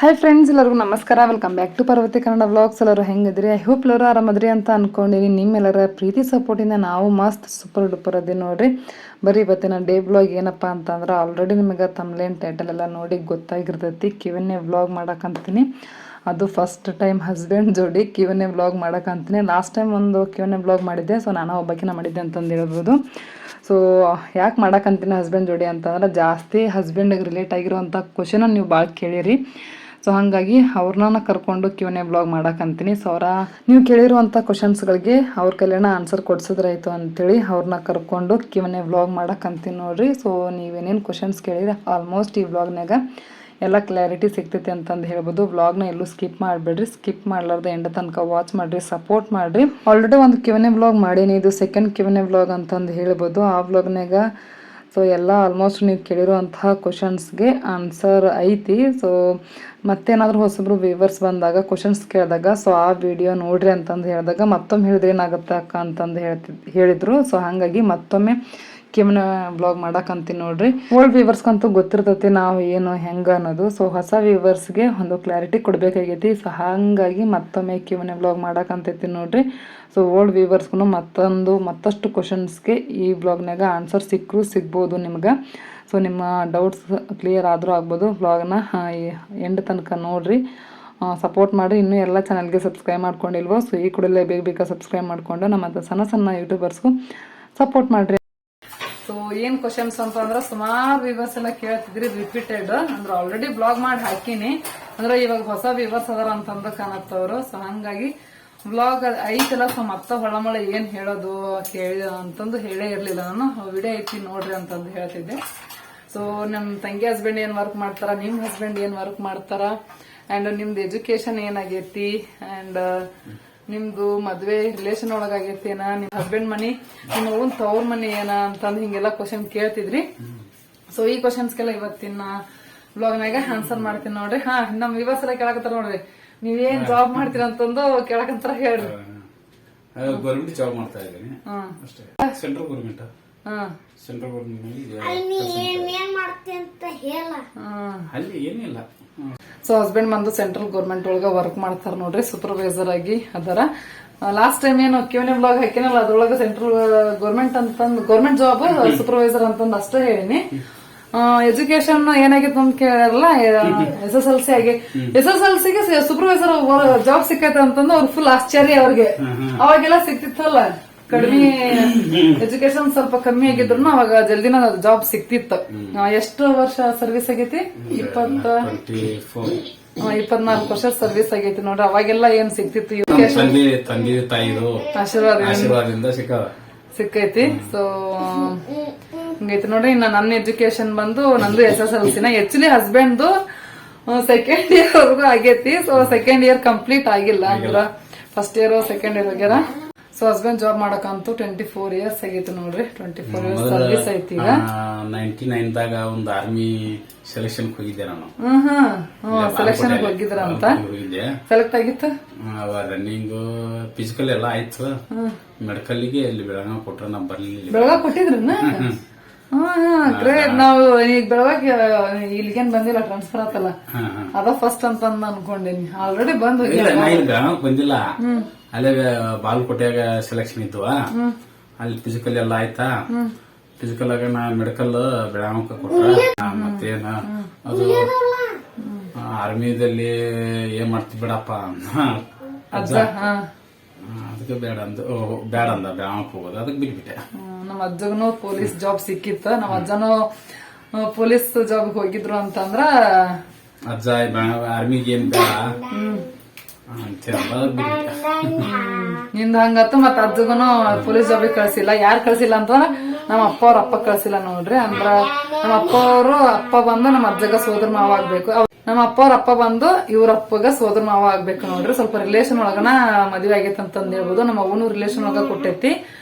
Hi friends, ಎಲ್ಲರಿಗೂ ನಮಸ್ಕಾರ. Welcome back to Parvati Kannada vlogs. ಎಲ್ಲರೂ ಹೆಂಗಿದ್ರಿ? ಐ ಹೋಪ್ ಎಲ್ಲರೂ ಆರಾಮದ್ರಿ ಅಂತ ಅನ್ಕೊಂಡಿನಿ. ನಿಮ್ಮೆಲ್ಲರ ಪ್ರೀತಿ ಸಪೋರ್ಟಿಂದ ನಾವು ಮಸ್ತ್ ಸೂಪರ್ ಡೂಪರ್ ಅದೇ ನೋಡ್ರಿ. ಬರೀ ಇವತ್ತಿನ ಡೇ ವ್ಲಾಗ್ ಏನಪ್ಪ ಅಂತಂದ್ರೆ ಆಲ್ರೆಡಿ ನಿಮಗೆ ತಮ್ಲೇನ್ ಟೈಟಲ್ ಎಲ್ಲ ನೋಡಿ ಗೊತ್ತಾಗಿರ್ತೈತಿ. ಕಿವನ್ನೇ ವ್ಲಾಗ್ ಮಾಡಕ್ಕಂತೀನಿ. ಅದು ಫಸ್ಟ್ ಟೈಮ್ ಹಸ್ಬೆಂಡ್ ಜೋಡಿ ಕಿವನ್ನೇ ವ್ಲಾಗ್ ಮಾಡಕ್ಕಂತೀನಿ. ಲಾಸ್ಟ್ ಟೈಮ್ ಒಂದು ಕಿವನ್ನೇ ವ್ಲಾಗ್ ಮಾಡಿದ್ದೆ, ಸೊ ನಾನು ಒಬ್ಬಾಕಿನ ಮಾಡಿದ್ದೆ ಅಂತಂದು ಹೇಳ್ಬೋದು. ಸೊ ಯಾಕೆ ಮಾಡಕ್ಕಂತೀನಿ ಹಸ್ಬೆಂಡ್ ಜೋಡಿ ಅಂತಂದ್ರೆ ಜಾಸ್ತಿ ಹಸ್ಬೆಂಡಿಗೆ ರಿಲೇಟ್ ಆಗಿರುವಂಥ ಕ್ವಶನ ನೀವು ಭಾಳ ಕೇಳಿರಿ. ಸೊ ಹಾಗಾಗಿ ಅವ್ರನ್ನ ಕರ್ಕೊಂಡು Q&A ವ್ಲಾಗ್ ಮಾಡಕ್ಕಂತೀನಿ. ಸೊ ನೀವು ಕೇಳಿರುವಂಥ ಕ್ವಶನ್ಸ್ಗಳಿಗೆ ಅವ್ರ ಕೈಲೇನ ಆನ್ಸರ್ ಕೊಡ್ಸಿದ್ರಾಯ್ತು ಅಂತೇಳಿ ಅವ್ರನ್ನ ಕರ್ಕೊಂಡು Q&A ವ್ಲಾಗ್ ಮಾಡಕ್ಕಂತೀನಿ ನೋಡ್ರಿ. ಸೊ ನೀವೇನೇನು ಕ್ವಶನ್ಸ್ ಕೇಳಿರಿ ಆಲ್ಮೋಸ್ಟ್ ಈ ವ್ಲಾಗ್ನಾಗ ಎಲ್ಲ ಕ್ಲಾರಿಟಿ ಸಿಗ್ತೈತಿ ಅಂತಂದು ಹೇಳ್ಬೋದು. ವ್ಲಾಗ್ನ ಎಲ್ಲೂ ಸ್ಕಿಪ್ ಮಾಡಬೇಡ್ರಿ. ಸ್ಕಿಪ್ ಮಾಡ್ಲಾರ್ದೆ ಎಂಡ್ ತನಕ ವಾಚ್ ಮಾಡಿರಿ, ಸಪೋರ್ಟ್ ಮಾಡಿರಿ. ಆಲ್ರೆಡಿ ಒಂದು Q&A ವ್ಲಾಗ್ ಮಾಡೀನಿ, ಇದು ಸೆಕೆಂಡ್ Q&A ವ್ಲಾಗ್ ಅಂತಂದು ಹೇಳ್ಬೋದು. ಆ ವ್ಲಾಗ್ನಾಗ ಸೊ ಎಲ್ಲ ಆಲ್ಮೋಸ್ಟ್ ನೀವು ಕೇಳಿರುವಂತಹ ಕ್ವಶನ್ಸ್ಗೆ ಆನ್ಸರ್ ಐತಿ. ಸೊ ಮತ್ತೇನಾದರೂ ಹೊಸಬ್ರು ವ್ಯೂವರ್ಸ್ ಬಂದಾಗ ಕ್ವಶನ್ಸ್ ಕೇಳಿದಾಗ ಸೊ ಆ ವಿಡಿಯೋ ನೋಡ್ರಿ ಅಂತಂದು ಹೇಳಿದಾಗ ಮತ್ತೊಮ್ಮೆ ಹೇಳಿದ್ರೆ ಏನಾಗುತ್ತೆ ಅಕ್ಕ ಅಂತಂದು ಹೇಳಿದ್ರು. ಸೊ ಹಾಗಾಗಿ ಮತ್ತೊಮ್ಮೆ Q&A ವ್ಲಾಗ್ ಮಾಡಕ್ಕಂತೀನಿ ನೋಡ್ರಿ. ಓಲ್ಡ್ ವ್ಯೂವರ್ಸ್ಗಂತೂ ಗೊತ್ತಿರ್ತೈತಿ ನಾವು ಏನು ಹೆಂಗೆ ಅನ್ನೋದು. ಸೊ ಹೊಸ ವ್ಯೂವರ್ಸ್ಗೆ ಒಂದು ಕ್ಲಾರಿಟಿ ಕೊಡಬೇಕಾಗೈತಿ. ಸೊ ಹಾಗಾಗಿ ಮತ್ತೊಮ್ಮೆ Q&A ವ್ಲಾಗ್ ಮಾಡಕ್ಕಂತೈತಿ ನೋಡ್ರಿ. ಸೊ ಓಲ್ಡ್ ವ್ಯೂವರ್ಸ್ಗೂ ಮತ್ತಷ್ಟು ಕ್ವಶನ್ಸ್ಗೆ ಈ ವ್ಲಾಗ್ನಾಗ ಆನ್ಸರ್ ಸಿಗ್ಬೋದು ನಿಮ್ಗೆ. ಸೊ ನಿಮ್ಮ ಡೌಟ್ಸ್ ಕ್ಲಿಯರ್ ಆದರೂ ಆಗ್ಬೋದು. ವ್ಲಾಗ್ನ ಎಂಡ್ ತನಕ ನೋಡ್ರಿ, ಸಪೋರ್ಟ್ ಮಾಡಿರಿ. ಇನ್ನೂ ಎಲ್ಲ ಚಾನಲ್ಗೆ ಸಬ್ಸ್ಕ್ರೈಬ್ ಮಾಡ್ಕೊಂಡಿಲ್ವೋ ಸೊ ಈ ಕೂಡಲೇ ಬೇಗ ಸಬ್ಸ್ಕ್ರೈಬ್ ಮಾಡಿಕೊಂಡು ನಮ್ಮ ಸಣ್ಣ ಯೂಟ್ಯೂಬರ್ಸ್ಗೂ ಸಪೋರ್ಟ್ ಮಾಡಿರಿ. ಸೊ ಏನು ಕ್ವಶನ್ಸ್ ಅಂತಂದ್ರೆ ಸುಮಾರು ವ್ಯೂವರ್ಸ್ ಎಲ್ಲ ಕೇಳ್ತಿದ್ರಿ ರಿಪೀಟೆಡ್. ಅಂದ್ರೆ ಆಲ್ರೆಡಿ ಬ್ಲಾಗ್ ಮಾಡಿ ಹಾಕಿನಿ, ಅಂದ್ರೆ ಇವಾಗ ಹೊಸ ವ್ಯೂವರ್ಸ್ ಅದಾರ ಅಂತಂದು ಕಾಣತ್ತವ್ರು. ಸೊ ಹಂಗಾಗಿ ವ್ಲಾಗ್ ಐತಲ್ಲ. ಸೊ ಮತ್ತ ಹೊಳಮಳ ಏನ್ ಹೇಳೋದು ಕೇಳಿ ಅಂತಂದು ಹೇಳೇ ಇರ್ಲಿಲ್ಲ. ನಾನು ವಿಡಿಯೋ ಐತಿ ನೋಡ್ರಿ ಅಂತಂದು ಹೇಳ್ತಿದ್ದೆ. ಸೊ ನಮ್ ತಂಗಿ ಹಸ್ಬೆಂಡ್ ಏನ್ ವರ್ಕ್ ಮಾಡ್ತಾರ, ನಿಮ್ ಹಸ್ಬೆಂಡ್ ಏನ್ ವರ್ಕ್ ಮಾಡ್ತಾರ, ಅಂಡ್ ನಿಮ್ದು ಎಜುಕೇಶನ್ ಏನಾಗೈತಿ, ಅಂಡ್ ನಿಮ್ದು ಮದ್ವೆ ರಿಲೇಷನ್ ಒಳಗಾಗೈತೇನ, ನಿಮ್ ಹಸ್ಬೆಂಡ್ ಮನಿ ನಿಮ್ಮ ಓನ್ ತವ್ರ ಮನಿ ಏನ ಅಂತಂದು ಹಿಂಗೆಲ್ಲ ಕ್ವಶನ್ ಕೇಳ್ತಿದ್ರಿ. ಸೊ ಈ ಕ್ವಶನ್ಸ್ಗೆಲ್ಲ ಇವತ್ತಿನ ಬ್ಲಾಗ್ನಾಗ ಆನ್ಸರ್ ಮಾಡ್ತೀನಿ ನೋಡ್ರಿ. ನಮ್ ವ್ಯೂವರ್ಸ್ ಎಲ್ಲ ಕೇಳಕತ್ತಾರ ನೋಡ್ರಿ, ನೀವೇನ್ ಜಾಬ್ ಮಾಡ್ತೀರ ಅಂತಂದು ಕೇಳಕಂತಾರ ಹೇಳ್ರಿ. ಗೌರ್ಮೆಂಟ್ ಜಾಬ್ ಮಾಡ್ತಾ ಇದ್ದೀನಿ ಅಷ್ಟೇ. ಸೆಂಟ್ರಲ್ ಗೌರ್ಮೆಂಟ್ ಅಲ್ಲಿ ಏನಿಲ್ಲ. ಸೊ ಹಸ್ಬೆಂಡ್ ಬಂದು ಸೆಂಟ್ರಲ್ ಗೌರ್ಮೆಂಟ್ ಒಳಗ ವರ್ಕ್ ಮಾಡ್ತಾರ ನೋಡ್ರಿ, ಸೂಪರ್ವೈಸರ್ ಆಗಿ ಅದರ. ಲಾಸ್ಟ್ ಟೈಮ್ ಏನು Q&A ವ್ಲಾಗ್ ಹಾಕಿನಲ್ಲ ಅದ್ರೊಳಗ ಸೆಂಟ್ರಲ್ ಗೌರ್ಮೆಂಟ್ ಜಾಬ್ ಸೂಪರ್ವೈಸರ್ ಅಂತಂದು ಅಷ್ಟೇ ಹೇಳಿನಿ. ಎಜುಕೇಶನ್ ಏನಾಗಿತ್ತು ಅಂತ ಕೇಳಲ್ಲ, SSLC ಆಗಿ SSLCಗೆ ಸೂಪರ್ವೈಸರ್ ಜಾಬ್ ಸಿಕ್ಕೈತೆ ಅಂತಂದು ಅವ್ರು ಫುಲ್ ಆಶ್ಚರ್ಯ. ಅವ್ರಿಗೆ ಅವಾಗೆಲ್ಲ ಸಿಕ್ತಿತ್ತಲ್ಲ, ಕಡಿಮೆ ಎಜುಕೇಶನ್ ಸ್ವಲ್ಪ ಕಮ್ಮಿ ಆಗಿದ್ರು ಅವಾಗ ಜಲ್ದಿನ ಜಾಬ್ ಸಿಕ್ತಿತ್ತು. ಎಷ್ಟು ವರ್ಷ ಸರ್ವಿಸ್ ಆಗೈತಿ? 24 ವರ್ಷ ಸರ್ವಿಸ್ ಆಗೈತಿ ನೋಡ್ರಿ. ಅವಾಗೆಲ್ಲ ಏನ್ ಸಿಕ್ತಿತ್ತು? ತಂದೆ ತಾಯಿದು ಆಶೀರ್ವಾದದಿಂದ ಸಿಕ್ಕೈತಿ. ಸೊ ಹಂಗೈತಿ ನೋಡ್ರಿ. ಇನ್ನ ನನ್ನ ಎಜುಕೇಶನ್ ಬಂದು ನಂದು SSLC actually husband second year ವರ್ಗು ಆಗೈತಿ. ಸೊ ಸೆಕೆಂಡ್ ಇಯರ್ ಕಂಪ್ಲೀಟ್ ಆಗಿಲ್ಲ, ಅಂದ್ರ ಫಸ್ಟ್ ಇಯರ್ ಸೆಕೆಂಡ್ ಇಯರ್ ಆಗ್ಯಾರ. ಸೊ ಹಸ್ಬೆಂಡ್ ಜಾಬ್ ಮಾಡಕಂತೂ 24 ಇಯರ್ಸ್ ಆಗೈತಿ ನೋಡ್ರಿ. 24 ಇಯರ್ಸ್ ಸರ್ವಿಸ್ ಐತಿ. ಈಗ 99 ದಾಗ ಒಂದು ಆರ್ಮಿ ಸೆಲೆಕ್ಷನ್ ಹೋಗಿದ್ದೆ ನಾನು. ಸೆಲೆಕ್ಷನ್ ಹೋಗಿದ್ರ ಅಂತ ಹೋಗಿದ್ದೆ, ಸೆಲೆಕ್ಟ್ ಆಗಿತ್ತು. ರನ್ನಿಂಗ್ ಫಿಸಿಕಲ್ ಎಲ್ಲ ಆಯ್ತು. ಮೆಡಿಕಲ್ಗೆ ಇಲ್ಲಿ ಬೆಳಗಾವ್ ಕೊಟ್ರ ನಾ ಬರ್ಲಿಲ್ಲ. ಬೆಳಗಾವ್ ಕೊಟ್ಟಿದ್ರನ್ನ? ಗ್ರೇಟ್. ನಾವು ಈಗ ಬೆಳಗಾವ್ ಇಲ್ಲಿಗೇನ್ ಬಂದಿಲ್ಲ, ಟ್ರಾನ್ಸ್ಫರ್ ಆತಲ್ಲ ಅದ ಫಸ್ಟ್ ಅಂತ ಅನ್ಕೊಂಡೇನಿ. ಆಲ್ರೆಡಿ ಬಂದ್ ಬೆಳಗಾವ್ ಬಂದಿಲ್ಲ, ಅಲ್ಲೇ ಬಾಗಲಕೋಟೆಯಾಗ ಸೆಲೆಕ್ಷನ್ ಇತ್ತು. ಅಲ್ಲಿ ಫಿಸಿಕಲ್ ಎಲ್ಲ ಆಯ್ತಾ. ಫಿಸಿಕಲ್ ಆಗ ನಾ ಮೆಡಿಕಲ್ ಬೆಳಗಾವಕ್ಕೆ ಕೊಟ್ಟ. ಮತ್ತೇನ ಅದು ಆರ್ಮಿದಲ್ಲಿ ಏನ್ ಮಾಡ್ತಿ ಬಿಡಪ್ಪ ಅದಕ್ಕೆ ಬೇಡ ಅಂದ ಬೆಳಗಾವಕ್ಕೆ ಹೋಗೋದು. ಅದಕ್ಕೆ ಬಿಟ್ಬಿಟ್ಟೆ. ನಮ್ಮ ಅಜ್ಜಗನು ಪೊಲೀಸ್ ಜಾಬ್ ಸಿಕ್ಕಿತ್ತು. ನಮ್ಮ ಅಜ್ಜನು ಪೊಲೀಸ್ ಜಾಬ್ ಹೋಗಿದ್ರು ಅಂತಂದ್ರ ಅಜ್ಜ ಆರ್ಮಿಗೆ ಏನ್ ಬೇಡ ನಿಂದ ಹಂಗತ್ತು. ಮತ್ತ ಅಜ್ಜಗನು ಪೊಲೀಸ್ ಜಾಬಿಗೆ ಕಳ್ಸಿಲ್ಲ. ಯಾರು ಕಳ್ಸಿಲ್ಲ ಅಂತಂದ್ರ ನಮ್ಮ ಅಪ್ಪ ಕಳ್ಸಿಲ್ಲ ನೋಡ್ರಿ. ಅಂದ್ರ ನಮ್ಮ ಅಪ್ಪ ಬಂದು ನಮ್ಮ ಅಜ್ಜಗ ಸೋದರ ಮಾವ ಆಗ್ಬೇಕು, ನಮ್ಮ ಅಪ್ಪ ಬಂದು ಇವ್ರ ಅಪ್ಪಗ ಸೋದರ ಮಾವ ಆಗ್ಬೇಕು ನೋಡ್ರಿ. ಸ್ವಲ್ಪ ರಿಲೇಷನ್ ಒಳಗನ ಮದ್ವೆ ಆಗೈತೆ ಅಂತಂದ್ ಹೇಳ್ಬೋದು. ನಮ್ಮ ಅವನು ರಿಲೇಷನ್ ಒಳಗ ಕೊಟ್ಟೈತಿ,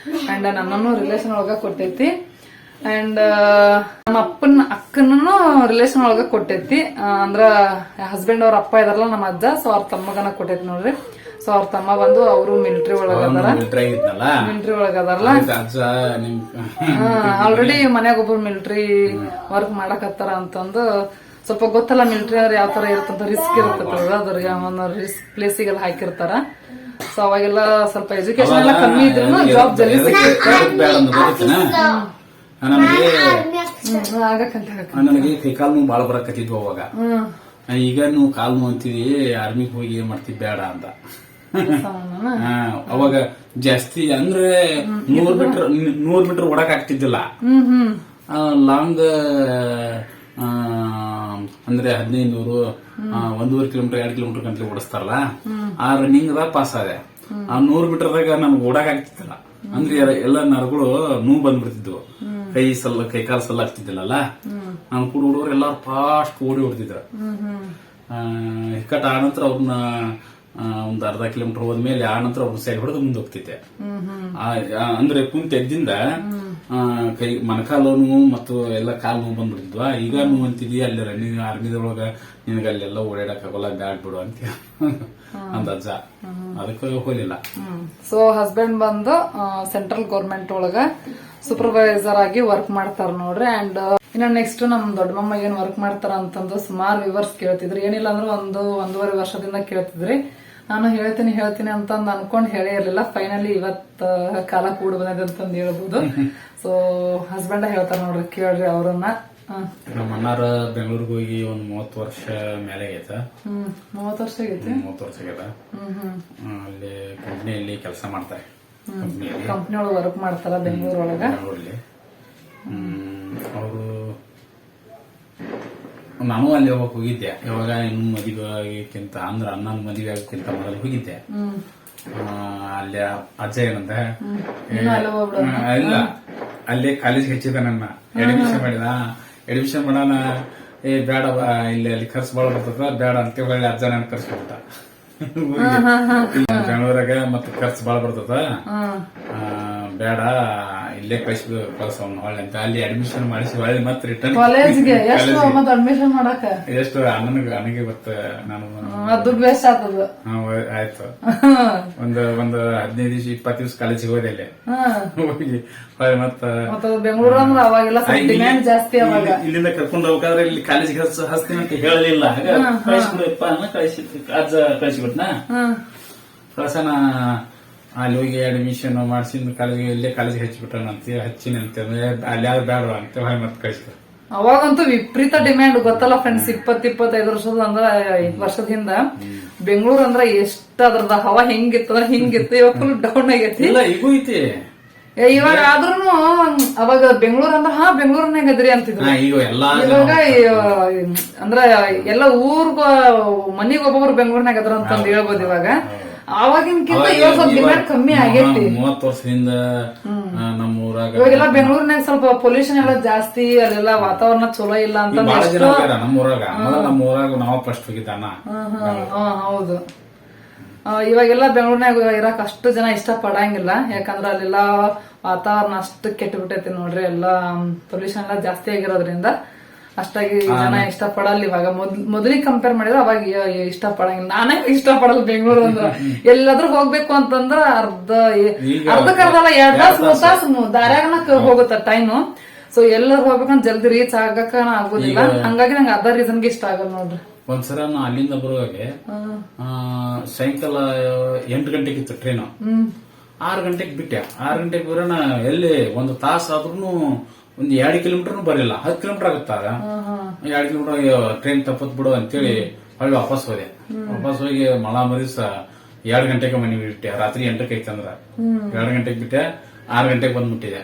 ಅಂಡ್ ನನ್ನನ್ನು ರಿಲೇಷನ್ ಒಳಗ ಕೊಟ್ಟೈತಿ, ಅಂಡ್ ನಮ್ಮ ಅಕ್ಕನೂ ರಿಲೇಷನ್ ಒಳಗ ಕೊಟ್ಟೈತಿ. ಅಂದ್ರ ಹಸ್ಬೆಂಡ್ ಅವ್ರ ಅಪ್ಪ ಇದಾರಲ್ಲ ನಮ್ಮ ಅಜ್ಜ, ಸೊ ಅವ್ರ ತಮ್ಮಗನ ಕೊಟ್ಟೈತಿ ನೋಡ್ರಿ. ಸೊ ಅವ್ರ ತಮ್ಮ ಬಂದು ಅವರು ಮಿಲಿಟರಿ ಒಳಗದಾರ. ಆಲ್ರೆಡಿ ಮನ್ಯಾಗ ಒಬ್ರು ಮಿಲಿಟರಿ ವರ್ಕ್ ಮಾಡಕತ್ತಾರ ಅಂತಂದು ಸ್ವಲ್ಪ ಗೊತ್ತಲ್ಲ ಮಿಲಿಟರಿ ಅವ್ರು ಯಾವ ತರ ಇರ್ತಂತ ರಿಸ್ಕ್ ಇರ್ತದ ಅದ್ರಿಗೆ ಒಂದು ರಿಸ್ಕ್ ಪ್ಲೇಸಿಗೆಲ್ಲ ಹಾಕಿರ್ತಾರ. ಸೊ ಅವಾಗೆಲ್ಲ ಸ್ವಲ್ಪ ಎಜುಕೇಶನ್ ಎಲ್ಲ ಕಮ್ಮಿ ಇದ್ರು ಜಾಬ್ ಜಲ್ದಿ ನನಗೆ ಕೈಕಾಲ್ ನೋವು ಬಾಳ ಬರಕತ್ತಿದ್ವು ಅವಾಗ. ಈಗ ನೀವು ಕಾಲ್ ನೋವು ಅಂತೀವಿ, ಆರ್ಮಿಗೆ ಹೋಗಿ ಏನ್ ಮಾಡ್ತೀವಿ ಬೇಡ ಅಂತ. ಅವಾಗ ಜಾಸ್ತಿ ಅಂದ್ರೆ 100 ಮೀಟರ್ ಓಡಕ್ ಆಗ್ತಿದ್ದಿಲ್ಲ. ಲಾಂಗ್ ಅಂದ್ರೆ 1500 1.5 ಕಿಲೋಮೀಟರ್ 2 ಕಿಲೋಮೀಟರ್ ಗಂಟ್ಲೆ ಓಡಿಸ್ತಾರಲ್ಲ, ಆ ರನ್ನಿಂಗ್ ದಾಗ ಪಾಸ್ ಆದೆ. ಆ 100 ಮೀಟರ್ದಾಗ ನಮ್ಗೆ ಓಡಕ್ ಆಗ್ತಿದ್ದಿಲ್ಲ. ಅಂದ್ರೆ ಎಲ್ಲ ನರಗಳು ನೋವು ಬಂದ್ಬಿಡ್ತಿದ್ವು, ಕೈಕಾಲ್ ಸಲ್ಲ ಆಗ್ತಿದ್ದಿಲ್ಲಲ್ಲ. ನಾನು ಕೂಡ ಹುಡುಗರು ಎಲ್ಲಾರು ಫಾಸ್ಟ್ ಓಡಿ ಹೊಡ್ತಿದ್ರು. ಹಿಕ್ಕಟ್ ಆನಂತರ ಅವ್ರನ್ನ ಒಂದ್ ಅರ್ಧ ಕಿಲೋಮೀಟರ್ ಹೋದ್ಮೇಲೆ ಆ ನಂತರ ಅವ್ರನ್ನ ಸೈಡ್ ಹೊಡೆದು ಮುಂದೆ ಹೋಗ್ತಿದ್ದೆ. ಅಂದ್ರೆ ಕುಂತ ಎದ್ದಿಂದ ಕೈ ಮೊಣಕಾಲು ನೋವು ಮತ್ತು ಎಲ್ಲ ಕಾಲು ನೋವು ಬಂದ್ಬಿಡ್ತಿದ್ವ. ಈಗ ನೋವು ಅಂತಿದ್ವಿ ಅಲ್ಲಿ ರನ್ನಿಂಗ್ ಆರ್ಮಿದೊಳಗ ನಿನಗೆ ಅಲ್ಲೆಲ್ಲ ಓಡಾಡಕ್ ಆಗೋಲ್ಲ, ಬ್ಯಾಡ್ ಬಿಡು ಅಂತ ಅಂದ ಅಜ್ಜ. ಅದಕ್ಕೆ ಹೋಗ್ಲಿಲ್ಲ. ಸೊ ಹಸ್ಬೆಂಡ್ ಬಂದು ಸೆಂಟ್ರಲ್ ಗೌರ್ಮೆಂಟ್ ಒಳಗ ಸೂಪರ್ವೈಸರ್ ಆಗಿ ವರ್ಕ್ ಮಾಡ್ತಾರ ನೋಡ್ರಿ. ಅಂಡ್ ಇನ್ನ ನೆಕ್ಸ್ಟ್ ನಮ್ ದೊಡ್ಡಮ್ಮ ಏನ್ ವರ್ಕ್ ಮಾಡ್ತಾರ ಅಂತಂದು ಸುಮಾರು ವಿವರ್ಸ್ ಕೇಳ್ತಿದ್ರಿ. ಏನಿಲ್ಲ ಅಂದ್ರೆ 1.5 ವರ್ಷದಿಂದ ಕೇಳ್ತಿದ್ರಿ. ನಾನು ಹೇಳ್ತೀನಿ ಅಂತಂದು ಅನ್ಕೊಂಡ್ ಹೇಳೇ ಇರ್ಲಿಲ್ಲ. ಫೈನಲಿ ಇವತ್ ಕಾಲ ಕೂಡ ಬಂದಿದೆ ಅಂತಂದು ಹೇಳ್ಬೋದು. ಸೊ ಹಸ್ಬೆಂಡ್ ಹೇಳ್ತಾರ ನೋಡ್ರಿ, ಕೇಳ್ರಿ ಅವ್ರನ್ನ. ನಮ್ಮ ಅಣ್ಣಾರ ಬೆಂಗಳೂರಿಗೆ ಹೋಗಿ ಒಂದ್ 30 ವರ್ಷ ಮೇಲೆ ಆಗೈತ. 30 ವರ್ಷ ಆಗೈತಿ. 30 ವರ್ಷ ಆಗೈತ. ಅಲ್ಲಿ ಕಂಪ್ನಿಯಲ್ಲಿ ಕೆಲಸ ಮಾಡ್ತಾರೆ. ಕಂಪ್ನಿ ಒಳಗೆ ವರ್ಕ್ ಮಾಡ್ತಾರ ಬೆಂಗಳೂರೊಳಗ. ಅವರು ನಾನು ಅಲ್ಲಿ ಯಾವಾಗ ಹೋಗಿದ್ದೆ, ಯಾವಾಗ ಇನ್ನು ಮದುವೆ ಆಗಕ್ಕಿಂತ ಅಂದ್ರೆ ಅಣ್ಣನ ಮದುವೆ ಆಗಕ್ಕಿಂತ ಮೊದಲು ಹೋಗಿದ್ದೆ. ಅಲ್ಲಿ ಅಜ್ಜ ಏನಂದ ಇಲ್ಲ, ಅಲ್ಲೇ ಕಾಲೇಜ್ ಹಚ್ಚಿದ ನನ್ನ ಅಡ್ಮಿಷನ್ ಮಾಡೋಣ. ಬೇಡ ಇಲ್ಲಿ ಖರ್ಚು ಬಾಳ ಬರ್ತದ, ಬೇಡ ಅಂತ ಹೇಳಿ ಅಜ್ಜ ನನ್ ಕರ್ಸ್ಬಿಟ್ಟ. ಬೆಂಗಳೂರಾಗ ಮತ್ತ ಖರ್ಚು ಬಾಳ ಬರ್ತದ, ಬೇಡ ಇಲ್ಲೇ ಕಳ್ಸೋಣ ಹೊಳ್ಳಿ ಅಂತ ಅಲ್ಲಿ ಅಡ್ಮಿಷನ್ ಮಾಡಿಸಿ ಹೊಳ್ಳಿ ಮತ್ತೆ ರಿಟರ್ನ್ ಕಾಲೇಜ್ಗೆ ಅಡ್ಮಿಷನ್ ಮಾಡಕ ಎಷ್ಟು ನನಗೆ ಗೊತ್ತ. ನಾನು ದುಡ್ಡು ವೇಸ್ಟ್ ಆಗ್ತದ. ಆಯ್ತು, ಒಂದು 15 ದಿವಸ 20 ದಿವಸ ಕಾಲೇಜಿಗೆ ಹೋದೆ. ಅಲ್ಲಿ ಹೋಗಿ ಹೊಳ್ಳಿ ಮತ್ತ ಬೆಂಗಳೂರು ಅಂದ್ರೆ ಅವಾಗೆಲ್ಲ ಡಿಮ್ಯಾಂಡ್ ಜಾಸ್ತಿ. ಅವಾಗ ಇಲ್ಲಿಂದ ಕರ್ಕೊಂಡು ಹೋಗ್ಬೇಕಾದ್ರೆ ಇಲ್ಲಿ ಕಾಲೇಜಿಗೆ ಹಚ್ತೀನಿ ಅಂತ ಹೇಳಲಿಲ್ಲ. ಕಳಿಸ್ಬಿಡಪ್ಪ ಅಜ್ಜ ಕಳಿಸ್ಬಿಟ್ನಾ. ಕಳ್ಸನ ಅಲ್ಲಿ ಹೋಗಿ ಅಡ್ಮಿಷನ್ ಮಾಡ್ಸಿದ್ ಕಾಲೇಜಿಗೆ ಇಲ್ಲೇ ಕಾಲೇಜಿಗೆ ಹಚ್ಚಿನ ಅಂತ ಅಲ್ಲಿ ಯಾರು ಬೇಡ ಅಂತ ಹೊಳೆ ಮತ್ತೆ ಕಳಿಸ್ತಾರೆ. ಅವಾಗಂತೂ ವಿಪರೀತ ಡಿಮ್ಯಾಂಡ್ ಗೊತ್ತಲ್ಲ ಫ್ರೆಂಡ್ಸ್. 20-25 ವರ್ಷದ ಅಂದ್ರೆ ವರ್ಷದಿಂದ ಬೆಂಗಳೂರು ಅಂದ್ರೆ ಎಷ್ಟ ಅದ್ರದ ಹವಾ ಹೆಂಗಿತ್ತದ ಹಿಂಗಿತ್ತು. ಇವಾಗ ಫುಲ್ ಡೌನ್ ಆಗೈತಿ. ಈಗೂ ಐತಿ ಇವಾಗ ಆದ್ರೂನು ಅವಾಗ ಬೆಂಗಳೂರು ಅಂದ್ರೆ ಬೆಂಗಳೂರಿನಾಗ ಅದ್ರಿ ಅಂತಿದ್ರು. ಇವಾಗ ಅಂದ್ರ ಎಲ್ಲ ಊರ್ಗ ಮನಿಗ್ ಒಬ್ಬೊಬ್ರು ಬೆಂಗಳೂರಿನಾಗ ಅದ್ರ ಅಂತಂದ್ ಹೇಳ್ಬೋದು. ಇವಾಗ ಆವಾಗಿನಕ್ಕಿಂತ ಇವಾಗ ಸ್ವಲ್ಪ ಡಿಮ್ಯಾಂಡ್ ಕಮ್ಮಿ ಆಗೈತಿ. 30 ವರ್ಷದಿಂದ ನಮ್ಮ ಊರಾಗ ಇವಾಗೆಲ್ಲ ಬೆಂಗಳೂರಿನಾಗ ಸ್ವಲ್ಪ ಪೊಲ್ಯೂಷನ್ ಎಲ್ಲ ಜಾಸ್ತಿ, ಅಲ್ಲೆಲ್ಲ ವಾತಾವರಣ ಚಲೋ ಇಲ್ಲ ಅಂತ ನಮ್ಮ ಊರಾಗ ನಾವು ಫಸ್ಟ್ ಹೋಗಿದ್ದಾನ. ಹೌದು, ಇವಾಗೆಲ್ಲ ಬೆಂಗಳೂರಿನಾಗ ಇರಕ್ ಅಷ್ಟು ಜನ ಇಷ್ಟ ಪಡಂಗಿಲ್ಲ. ಯಾಕಂದ್ರ ಅಲ್ಲೆಲ್ಲ ವಾತಾವರಣ ಅಷ್ಟು ಕೆಟ್ಟು ಬಿಟ್ಟೈತಿ ನೋಡ್ರಿ. ಎಲ್ಲ ಪೊಲ್ಯೂಷನ್ ಎಲ್ಲ ಜಾಸ್ತಿ ಆಗಿರೋದ್ರಿಂದ ಅಷ್ಟಾಗಿ ಜನ ಇಷ್ಟ ಪಡಲ್ಲ. ಇವಾಗ ಮೊದಲಿಗೆ ಕಂಪೇರ್ ಮಾಡಿದ್ರೆ ಅವಾಗ ಇಷ್ಟ ಪಡಂಗಿಲ್ಲ. ನಾನೇ ಇಷ್ಟ ಪಡಲ್ಲ ಬೆಂಗಳೂರು ಅಂದ್ರೆ. ಎಲ್ಲಾದ್ರೂ ಹೋಗ್ಬೇಕು ಅಂತಂದ್ರ ಅರ್ಧಕ್ಕರ್ಧಲ್ಲ 2 ತಾಸು ದಾರ್ಯಾಗನ ಹೋಗುತ್ತ ಟೈಮು. ಸೊ ಎಲ್ಲರೂ ಹೋಗ್ಬೇಕಂತ ಜಲ್ದಿ ರೀಚ್ ಆಗಕ ಆಗೋದಿಲ್ಲ. ಹಂಗಾಗಿ ನಂಗೆ ಅದರ್ ರೀಸನ್ಗೆ ಇಷ್ಟ ಆಗಲ್ಲ ನೋಡ್ರಿ. ಒಂದ್ಸಲ ನಾ ಅಲ್ಲಿಂದ ಬರುವಾಗೆ ಸಾಯಂಕಾಲ 8 ಗಂಟೆಗೆ ಇತ್ತು ಟ್ರೈನ್. 6 ಗಂಟೆಗೆ ಬಿಟ್ಟೆ. 6 ಗಂಟೆಗೆ ಬರೋಣ ಎಲ್ಲಿ 1 ತಾಸು ಆದ್ರೂ ಒಂದ್ 2 ಕಿಲೋಮೀಟರ್ ಬರಲಿಲ್ಲ. 10 ಕಿಲೋಮೀಟರ್ ಆಗುತ್ತಾಗ 2 ಕಿಲೋಮೀಟರ್ ಟ್ರೈನ್ ತಪ್ಪತ್ ಬಿಡು ಅಂತೇಳಿ ಹೊಳ್ಳಿ ವಾಪಸ್ ಹೋದೆ. ವಾಪಸ್ ಹೋಗಿ ಮಳ ಮರಿಸ 2 ಗಂಟೆಗೆ ಮನೆ ಬಿಟ್ಟೆ. ರಾತ್ರಿ 8ಕ್ಕೆ ಐತಂದ್ರ 2 ಗಂಟೆಗೆ ಬಿಟ್ಟೆ. 6 ಗಂಟೆಗೆ ಬಂದ್ಬಿಟ್ಟಿದೆ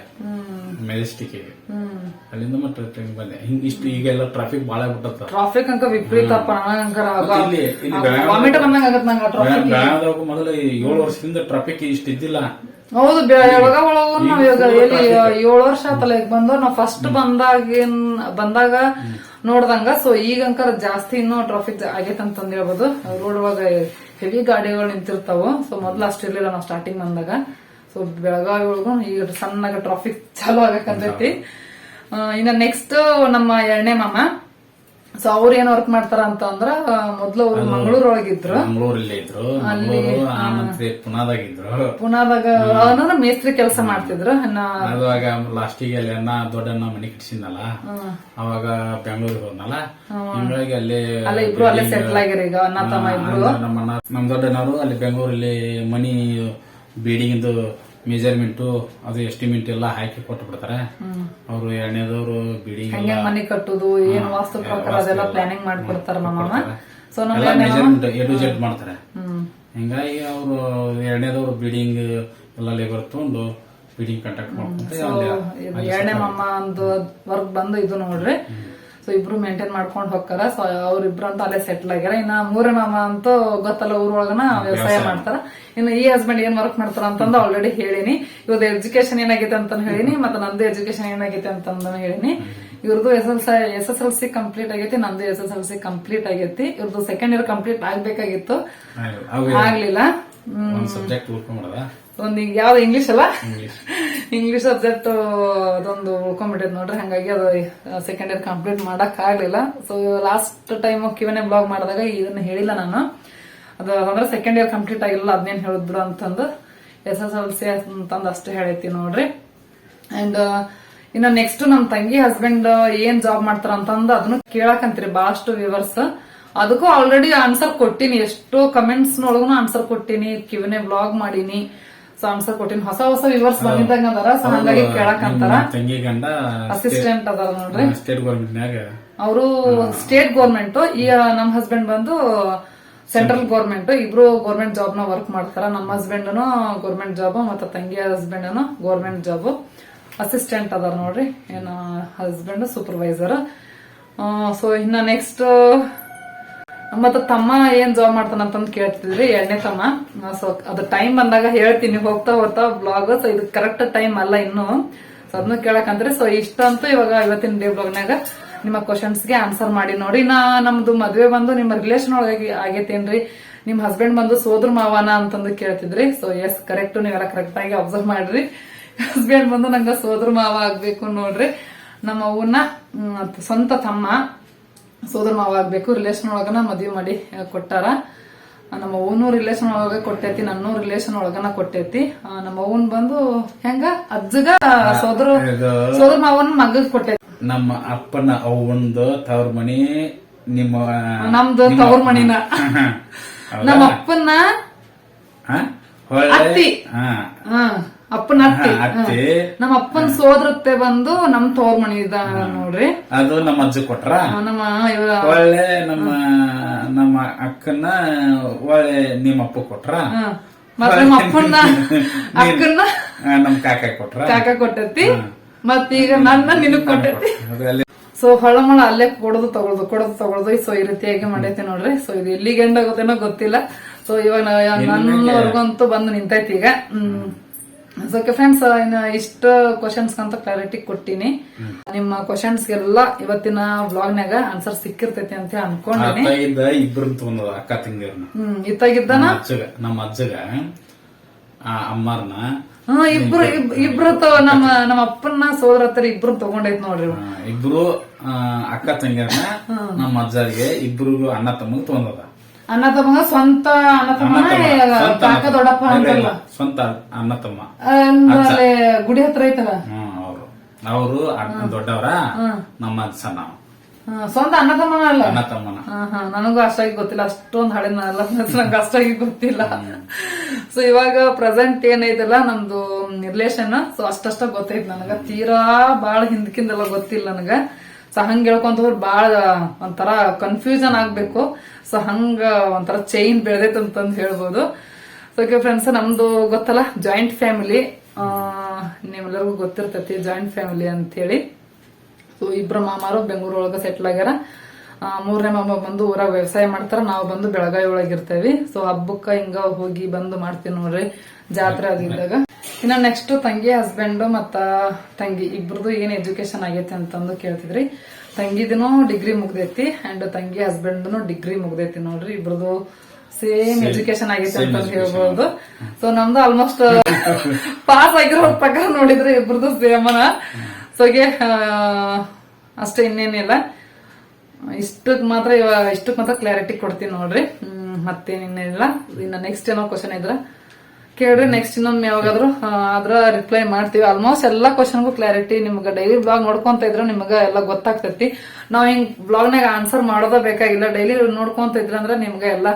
ಮೆಜೆಸ್ಟಿಕ್. ಅಲ್ಲಿಂದ ಮತ್ತೆ ಟ್ರೈನ್ ಬಂದೆ. ಇಷ್ಟು ಈಗೆಲ್ಲ ಟ್ರಾಫಿಕ್ ಬಾಳ ಬಿಟ್ಟತ್ತ. ಟ್ರಾಫಿಕ್ ಅಂಕ ವಿಪರೀತಪ್ಪ. ಬೆಳಗಾವದಾಗ ಮೊದಲು 7 ವರ್ಷದಿಂದ ಟ್ರಾಫಿಕ್ ಇಷ್ಟ ಇದ್ದಿಲ್ಲ. ಹೌದು, ಯಾವಾಗ ನಾವ್ ಇವಾಗ 7 ವರ್ಷ ಆತಲ್ಲ ಈಗ ಬಂದವ್. ನಾವ್ ಫಸ್ಟ್ ಬಂದಾಗ ನೋಡ್ದಂಗ. ಸೊ ಈಗಂಕರ ಜಾಸ್ತಿ ಇನ್ನೂ ಟ್ರಾಫಿಕ್ ಆಗೈತೆ ಅಂತಂದ್ ಹೇಳ್ಬೋದು. ರೋಡ್ ಒಳಗ ಹೆವಿ ಗಾಡಿಗಳು ನಿಂತಿರ್ತಾವ. ಸೊ ಮೊದ್ಲು ಅಷ್ಟಿರ್ಲಿಲ್ಲ ನಾವ್ ಸ್ಟಾರ್ಟಿಂಗ್ ಬಂದಾಗ. ಸೊ ಬೆಳಗಾವಿ ಒಳಗು ಈಗ ಸಣ್ಣಗ ಟ್ರಾಫಿಕ್ ಚಾಲು ಆಗಕಂತೈತಿ. ಇನ್ನ ನೆಕ್ಸ್ಟ್ ನಮ್ಮ 2ನೇ ಮಾಮ ಸೊ ಅವ್ರು ಏನ್ ವರ್ಕ್ ಮಾಡ್ತಾರ ಅಂತ ಅಂದ್ರ ಮೊದ್ಲು ಅವ್ರು ಮಂಗಳೂರೊಳಗಿದ್ರು. ಮಂಗಳೂರಲ್ಲಿ ಇದ್ರು, ಮಂಗಳೂರು ಆನಂತರ ಪುನಾದಾಗಿದ್ರು. ಪುನಾದಾಗ ಅವನ ಮೇಸ್ತ್ರಿ ಕೆಲಸ ಮಾಡ್ತಿದ್ರು. ಅವಾಗ ಲಾಸ್ಟಿಗೆ ಅಲ್ಲಿ ದೊಡ್ಡಣ್ಣ ಮನೆ ಕಟ್ಸಿದ್ನಲ್ಲ, ಅವಾಗ ಬೆಂಗಳೂರಿಗೆ ಹೋದ್ನಲ್ಲ, ಹಿಂಗಾಗಿ ಅಲ್ಲೇ ಇಬ್ರು ಅಲ್ಲೇ ಸೆಟ್ಲ್ ಆಗ್ಯಾರ ಈಗ ಅಣ್ಣ ತಮ್ಮ ಇಬ್ರು. ನಮ್ ದೊಡ್ಡಣ್ಣವರು ಅಲ್ಲಿ ಬೆಂಗಳೂರಲ್ಲಿ ಮನಿ ಬಿಲ್ಡಿಂಗ್ ಮೆಜರ್ಮೆಂಟ್ ಅದು ಎಸ್ಟಿಮೇಟ್ ಎಲ್ಲ ಹಾಕಿ ಕೊಟ್ಟು ಬಿಡ್ತಾರೆ. ಅವರು ಎರಡನೇದವ್ರು ಬಿಲ್ಡಿಂಗ್ ಹಂಗೆ ಮನೆ ಕಟ್ಟುದು ಏನ್ ವಾಸ್ತು ಪ್ರಕಾರ ಅದೆಲ್ಲ ಪ್ಲಾನಿಂಗ್ ಮಾಡ್ಕೊಡ್ತಾರ ನಮ್ಮಮ್ಮ. So measurement A to Z ಮಾಡ್ತಾರೆ. ಹಿಂಗಾಗಿ ಅವರು ಎರಡನೇದವ್ರು ಬಿಲ್ಡಿಂಗ್ ಎಲ್ಲ ಲೇಬರ್ ತಗೊಂಡು ಬಿಲ್ಡಿಂಗ್ ಕಾಂಟ್ಯಾಕ್ಟ್ ಮಾಡ್ಕೊಂತ ಎರಡನೇ ಮಾಮ ಒಂದು ವರ್ಕ್ ಬಂದು ಇದು ನೋಡ್ರಿ. ಸೊ ಇಬ್ರು ಮೇಂಟೈನ್ ಮಾಡ್ಕೊಂಡ್ ಹೋಗ್ತಾರ. ಸೊ ಅವ್ರಿಬ್ರು ಅಂತ ಅಲ್ಲೇ ಸೆಟ್ಲ್ ಆಗ್ಯಾರ. ಇನ್ನ ಮೂರೇ ಮಾಮ ಅಂತೂ ಗೊತ್ತಲ್ಲ ಊರೊಳಗನ ವ್ಯವಸಾಯ ಮಾಡ್ತಾರ. ಇನ್ನು ಈ ಹಸ್ಬೆಂಡ್ ಏನ್ ವರ್ಕ್ ಮಾಡ್ತಾರ ಅಂತಂದು ಆಲ್ರೆಡಿ ಹೇಳಿನಿ. ಇವ್ರದ್ದು ಎಜುಕೇಶನ್ ಏನಾಗೈತೆ ಅಂತ ಹೇಳಿನಿ, ಮತ್ತೆ ನಂದು ಎಜುಕೇಶನ್ ಏನಾಗೈತೆ ಅಂತಂದು ಹೇಳಿನಿ. ಇವ್ರದ್ದು SSLC ಕಂಪ್ಲೀಟ್ ಆಗೈತಿ, ನಂದು SSLC ಕಂಪ್ಲೀಟ್ ಆಗೈತಿ. ಇವ್ರದ್ದು ಸೆಕೆಂಡ್ ಇಯರ್ ಕಂಪ್ಲೀಟ್ ಆಗ್ಬೇಕಾಗಿತ್ತು, ಆಗ್ಲಿಲ್ಲ. ಸಬ್ಜೆಕ್ಟ್ ಉಳ್ಕೊಂಡ್ಬಿಡದ. ಒಂದ್ ಯಾವ್ದು ಇಂಗ್ಲಿಷ್ ಅಲ್ಲ, ಇಂಗ್ಲಿಷ್ ಸಬ್ಜೆಕ್ಟ್ ಅದೊಂದು ಉಳ್ಕೊಂಡ್ಬಿಟ್ಟೈತಿ ನೋಡ್ರಿ. ಹಂಗಾಗಿ ಅದು ಸೆಕೆಂಡ್ ಇಯರ್ ಕಂಪ್ಲೀಟ್ ಮಾಡಕ್ ಆಗ್ಲಿಲ್ಲ. ಸೊ ಲಾಸ್ಟ್ ಟೈಮ್ ಕಿವನೇ ಬ್ಲಾಗ್ ಮಾಡಿದಾಗ ಇದನ್ನ ಹೇಳಿಲ್ಲ ನಾನು. ಅದು ಅಂದ್ರೆ ಸೆಕೆಂಡ್ ಇಯರ್ ಕಂಪ್ಲೀಟ್ ಆಗಿಲ್ಲ, ಅದನ್ನೇನ್ ಹೇಳಿದ್ರು ಅಂತಂದು SSLC ಅಂತಂದು ಅಷ್ಟೇ ಹೇಳೈತಿ ನೋಡ್ರಿ. ಅಂಡ್ ಇನ್ನ ನೆಕ್ಸ್ಟ್ ನಮ್ ತಂಗಿ ಹಸ್ಬೆಂಡ್ ಏನ್ ಜಾಬ್ ಮಾಡ್ತಾರ ಅಂತಂದು ಅದನ್ನು ಕೇಳಕಂತೀರಿ ಬಹಳಷ್ಟು ವ್ಯೂವರ್ಸ್. ಅದಕ್ಕೂ ಆಲ್ರೆಡಿ ಆನ್ಸರ್ ಕೊಟ್ಟಿನಿ, ಎಷ್ಟೋ ಕಮೆಂಟ್ಸ್ ನೊಳಗೂ ಆನ್ಸರ್ ಕೊಟ್ಟಿನಿ, ಕಿವನೇ ಬ್ಲಾಗ್ ಮಾಡೀನಿ. ಸೊ ಆನ್ಸರ್ ಕೊಟ್ಟಿನಿ. ಹೊಸ ವ್ಯೂವರ್ಸ್ ಬಂದಿದ್ದಂಗ ಅದಾರ. ಸೊ ಹಂಗಾಗಿ ಕೇಳಕಂತಾರ. ತಂಗಿ ಗಂಡ ಅಸಿಸ್ಟೆಂಟ್ ಅದಾರ ನೋಡ್ರಿ, ಸ್ಟೇಟ್ ಗೌರ್ಮೆಂಟ್ ಅವರು ಸ್ಟೇಟ್ ಗೌರ್ಮೆಂಟ್. ಈ ನಮ್ ಹಸ್ಬೆಂಡ್ ಬಂದು ಸೆಂಟ್ರಲ್ ಗೌರ್ಮೆಂಟ್. ಇಬ್ರು ಗೌರ್ಮೆಂಟ್ ಜಾಬ್ ನ ವರ್ಕ್ ಮಾಡ್ತಾರ. ನಮ್ಮ ಹಸ್ಬೆಂಡ್ನು ಗೌರ್ಮೆಂಟ್ ಜಾಬ್, ಮತ್ತೆ ತಂಗಿ ಹಸ್ಬೆಂಡ್ ಗೌರ್ಮೆಂಟ್ ಜಾಬ್. ಅಸಿಸ್ಟೆಂಟ್ ಅದಾರ ನೋಡ್ರಿ, ಏನ ಹಸ್ಬೆಂಡ್ ಸೂಪರ್ವೈಸರ್. ಸೊ ಇನ್ನ ನೆಕ್ಸ್ಟ್ ಮತ್ತ ತಮ್ಮ ಏನ್ ಜಾಬ್ ಮಾಡ್ತಾನಂತಂದ್ ಕೇಳ್ತಿದ್ರಿ, ಎರಡನೇ ತಮ್ಮ. ಸೊ ಅದು ಟೈಮ್ ಬಂದಾಗ ಹೇಳ್ತೀನಿ ಹೋಗ್ತಾ ಹೋಗ್ತಾ ಬ್ಲಾಗ್. ಸೊ ಇದು ಕರೆಕ್ಟ್ ಟೈಮ್ ಅಲ್ಲ ಇನ್ನು, ಸೊ ಅದನ್ನು ಕೇಳಕಂದ್ರೆ. ಸೊ ಇಷ್ಟಂತೂ ಇವಾಗ ಇವತ್ತಿನ ಡೇ ಬ್ಲಾಗ್ನಾಗ ನಿಮ್ಮ ಕ್ವಶನ್ಸ್ಗೆ ಆನ್ಸರ್ ಮಾಡಿ ನೋಡಿ. ನಮ್ದು ಮದ್ವೆ ಬಂದು ನಿಮ್ಮ ರಿಲೇಷನ್ ಒಳಗೆ ಆಗೇತೇನ್ರಿ, ನಿಮ್ ಹಸ್ಬೆಂಡ್ ಬಂದು ಸೋದ್ರ ಮಾವನ ಅಂತಂದು ಕೇಳ್ತಿದ್ರಿ. ಸೊ ಎಸ್ ಕರೆಕ್ಟ್, ನೀವೆಲ್ಲ ಕರೆಕ್ಟ್ ಆಗಿ ಅಬ್ಸರ್ವ್ ಮಾಡ್ರಿ. ಹಸ್ಬೆಂಡ್ ಬಂದು ನಂಗ ಸೋದ್ರ ಮಾವ ಆಗ್ಬೇಕು ನೋಡ್ರಿ. ನಮ್ಮ ಅವ್ವನ ಸ್ವಂತ ತಮ್ಮ ಸೋದರ ಮಾವ ಆಗ್ಬೇಕು. ರಿಲೇಷನ್ ಒಳಗನ ಮದ್ವಿ ಮಾಡಿ ಕೊಟ್ಟಾರ. ನಮ್ಮ ಅವ್ವನು ರಿಲೇಷನ್ ಒಳಗ ಕೊಟ್ಟೈತಿ, ನನ್ನೂ ರಿಲೇಷನ್ ಒಳಗನ ಕೊಟ್ಟೈತಿ. ನಮ್ಮ ಅವ್ವನ್ ಬಂದು ಹೆಂಗ ಅಜ್ಜಗ ಸೋದರ ಮಾವನ ಮಗಗ್ ಕೊಟ್ಟೈತಿ. ನಮ್ಮ ಅಪ್ಪನ ಅವ್ವಂದು ತವ್ರ ಮನಿ ನಿಮ್ಮ ನಮ್ದು ತವ್ರ ಮನಿನ ನಮ್ಮ ಅಪ್ಪನ ಅತ್ತಿ, ಅಪ್ಪನ ಅತ್ತಿ. ನಮ್ಮ ಅಪ್ಪನ ಸೋದರತ್ತೆ ಬಂದು ನಮ್ ತವ್ರ ಮನಿ ಇದ ನೋಡ್ರಿ. ಅದು ನಮ್ಮ ಅಜ್ಜ ಕೊಟ್ರ. ನಮ್ಮ ಒಳ್ಳೆ ನಮ್ಮ ಅಕ್ಕನ ಒಳ್ಳೆ ನಿಮ್ಮ ಅಪ್ಪ ಕೊಟ್ರ. ಮತ್ತ ನಮ್ಮ ಅಪ್ಪನ ಅಕ್ಕನ ನಮ್ ಕಾಕ ಕೊಟ್ಟೈತಿ. ಮತ್ತೀಗ ನನ್ನ ನಿನಗ್ ಕೊಟ್ಟೈತಿ. ಸೊ ಹೊಳಮಳ ಅಲ್ಲೇ ಕೊಡೋದು ತಗೊಳದು ಸೊ ಈ ರೀತಿಯಾಗಿ ಮಾಡೈತಿ ನೋಡ್ರಿ. ಸೊ ಇದು ಎಲ್ಲಿಗೆ ಎಂಡ್ ಆಗುತ್ತೇನೋ ಗೊತ್ತಿಲ್ಲ. ಸೊ ಇವಾಗ ನನ್ನವರ್ಗಂತೂ ಬಂದು ನಿಂತೈತಿ ಈಗ. ಸೊ ಓಕೆ ಫ್ರೆಂಡ್ಸ್, ಇನ್ನು ಇಷ್ಟ ಕ್ವಶನ್ಸ್ ಅಂತ ಕ್ಲಾರಿಟಿ ಕೊಟ್ಟಿನಿ. ನಿಮ್ಮ ಕ್ವಶನ್ಸ್ ಎಲ್ಲ ಇವತ್ತಿನ ವ್ಲಾಗ್ನಾಗ ಆನ್ಸರ್ ಸಿಕ್ಕಿರ್ತೈತಿ ಅಂತ ಅನ್ಕೊಂಡಿನಿ. ಇಬ್ರು ಅಕ್ಕ ತಂಗಿಯರ್ನ ಇತ್ತಾಗಿದ್ದಾನ ನಮ್ಮ ಅಜ್ಜಗ ಅಮ್ಮಾರ್ನ ಇಬ್ರು ನಮ್ಮ ಅಪ್ಪನ ಸೋದರ ಹತ್ರ ಇಬ್ರು ತಗೊಂಡೈತ್ ನೋಡ್ರಿ. ಇಬ್ರು ಅಕ್ಕ ತಂಗಿಯರ್ನ ನಮ್ಮ ಅಜ್ಜರಿಗೆ ಇಬ್ರಿಗೂ ಅಣ್ಣ ತಮ್ಮಗ್ ತಗೊಂಡದ. ಅಣ್ಣ ತಮ್ಮ ಸ್ವಂತ ಅಣ್ಣ ತಮ್ಮ ಕಾಕ ದೊಡ್ಡಪ್ಪ ಅಂತಲ್ಲ, ಸ್ವಂತ ಅಣ್ಣ ತಮ್ಮ ಗುಡಿ ಹತ್ರ ಐತಲ್ಲ ಅವರು ದೊಡ್ಡವರ, ನಮ್ಮ ಸಣ್ಣ ಸ್ವಂತ ಅಣ್ಣ ತಮ್ಮನ ಅಲ್ಲ. ಅಣ್ಣ ತಮ್ಮನ. ನನಗೂ ಅಷ್ಟಾಗಿ ಗೊತ್ತಿಲ್ಲ, ಅಷ್ಟೊಂದ್ ಹಳೆ ನಂಗೆ ಅಷ್ಟಾಗಿ ಗೊತ್ತಿಲ್ಲ. ಸೊ ಇವಾಗ ಪ್ರೆಸೆಂಟ್ ಏನೈತಲ್ಲ ನಮ್ದು ರಿಲೇಷನ್, ಸೊ ಅಷ್ಟಷ್ಟ ಗೊತ್ತೈತಿ ನನಗ. ತೀರಾ ಬಾಳ ಹಿಂದಕ್ಕಿಂದೆಲ್ಲ ಗೊತ್ತಿಲ್ಲ ನನಗ. ಸೊ ಹಂಗ ಹೇಳ್ಕೊಂತ ಹೋದ್ರೆ ಬಾಳ ಒಂಥರ ಕನ್ಫ್ಯೂಷನ್ ಆಗ್ಬೇಕು. ಸೊ ಹಂಗ ಒಂಥರ ಚೈನ್ ಬೆಳೆದೈತೆ ಅಂತಂದು ಹೇಳ್ಬೋದು. ಸೊ ಓಕೆ ಫ್ರೆಂಡ್ಸ್, ನಮ್ದು ಗೊತ್ತಲ್ಲ ಜಾಯಿಂಟ್ ಫ್ಯಾಮಿಲಿ, ನಿಮ್ಮೆಲ್ಲರಿಗೂ ಗೊತ್ತಿರ್ತೈತಿ ಜಾಯಿಂಟ್ ಫ್ಯಾಮಿಲಿ ಅಂತ ಹೇಳಿ. ಸೊ ಇಬ್ರು ಮಾಮಾರು ಬೆಂಗಳೂರೊಳಗ ಸೆಟ್ಲ್ ಆಗ್ಯಾರ. ಮೂರನೇ ಮಾಮ ಬಂದು ಊರಾಗ ವ್ಯವಸಾಯ ಮಾಡ್ತಾರ, ನಾವು ಬಂದು ಬೆಳಗಾವಿ ಒಳಗಿರ್ತೇವಿ. ಸೊ ಹಬ್ಬಕ್ಕ ಹಿಂಗ ಹೋಗಿ ಬಂದು ಮಾಡ್ತೀವಿ ನೋಡ್ರಿ, ಜಾತ್ರೆ ಅದಿದ್ದಾಗ. ಇನ್ನ ನೆಕ್ಸ್ಟ್ ತಂಗಿ ಹಸ್ಬೆಂಡ್ ಮತ್ತ ತಂಗಿ ಇಬ್ರದು ಏನ್ ಎಜುಕೇಶನ್ ಆಗೈತಿ ಅಂತಂದು ಕೇಳ್ತಿದ್ರಿ. ತಂಗಿದನು ಡಿಗ್ರಿ ಮುಗ್ದೈತಿ ಅಂಡ್ ತಂಗಿ ಹಸ್ಬೆಂಡ್ನು ಡಿಗ್ರಿ ಮುಗ್ದೈತಿ ನೋಡ್ರಿ. ಇಬ್ರದು ಸೇಮ್ ಎಜುಕೇಶನ್ ಆಗೈತಿ ಅಂತ ಹೇಳ್ಬೋದು. ಸೊ ನಮ್ದು ಆಲ್ಮೋಸ್ಟ್ ಪಾಸ್ ಆಗಿರೋ ಪ್ರಕಾರ ನೋಡಿದ್ರೆ ಇಬ್ರದು ಸೇಮನ. ಸೋಗೆ ಅಷ್ಟೇ, ಇನ್ನೇನಿಲ್ಲ. ಇಷ್ಟಕ್ ಮಾತ್ರ ಕ್ಲಾರಿಟಿ ಕೊಡ್ತೀನಿ ನೋಡ್ರಿ. ಮತ್ತೇನಿಲ್ಲ. ಇನ್ನ ನೆಕ್ಸ್ಟ್ ಏನೋ ಕ್ವಶನ್ ಇದ್ರ ಕೇಳ್ರಿ, ನೆಕ್ಸ್ಟ್ ಇನ್ನೊಮ್ಮೆ ಯಾವಾಗಾದ್ರು ಅದ್ರ ರಿಪ್ಲೈ ಮಾಡ್ತೀವಿ. ಆಲ್ಮೋಸ್ಟ್ ಎಲ್ಲಾ ಕ್ವಶನ್ಗೂ ಕ್ಲಾರಿಟಿ ನಿಮ್ಗೆ ಡೈಲಿ ಬ್ಲಾಗ್ ನೋಡ್ಕೊಂತ ಇದ್ರ ನಿಮ್ಗ ಎಲ್ಲ ಗೊತ್ತಾಗ್ತೈತಿ. ನಾವ್ ಹಿಂಗ್ ಬ್ಲಾಗ್ನಾಗ ಆನ್ಸರ್ ಮಾಡೋದ ಬೇಕಾಗಿಲ್ಲ, ಡೈಲಿ ನೋಡ್ಕೊಂತ ಇದ್ರ ಅಂದ್ರೆ ನಿಮ್ಗೆ ಎಲ್ಲ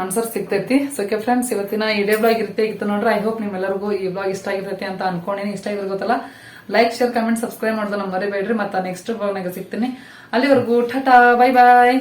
ಆನ್ಸರ್ ಸಿಗ್ತೈತಿ. ಸೊ ಓಕೆ ಫ್ರೆಂಡ್ಸ್, ಇವತ್ತಿನ ಈ ಡೇ ಬ್ಲಾಗ್ ಇರುತ್ತೆ ನೋಡ್ರಿ. ಐ ಹೋಪ್ ನಿಮ್ಮೆಲ್ಲರಿಗೂ ಈ ಬ್ಲಾಗ್ ಇಷ್ಟ ಆಗಿರ್ತೈತಿ ಅಂತ ಅನ್ಕೊಂಡಿನಿ. ಇಷ್ಟ ಆಗಿರೋ ಗೊತ್ತಲ್ಲ, ಲೈಕ್, ಶೇರ್, ಕಮೆಂಟ್, ಸಬ್ಸ್ಕ್ರೈಬ್ ಮಾಡೋದನ್ನ ಮರಿಬೇಡ್ರಿ. ಮತ್ತೆ ನೆಕ್ಸ್ಟ್ ಬ್ಲಾಗ್ನಾಗ ಸಿಗ್ತೀನಿ. ಅಲ್ಲಿವರೆಗೂ ಟಾಟಾ, ಬೈ ಬಾಯ್.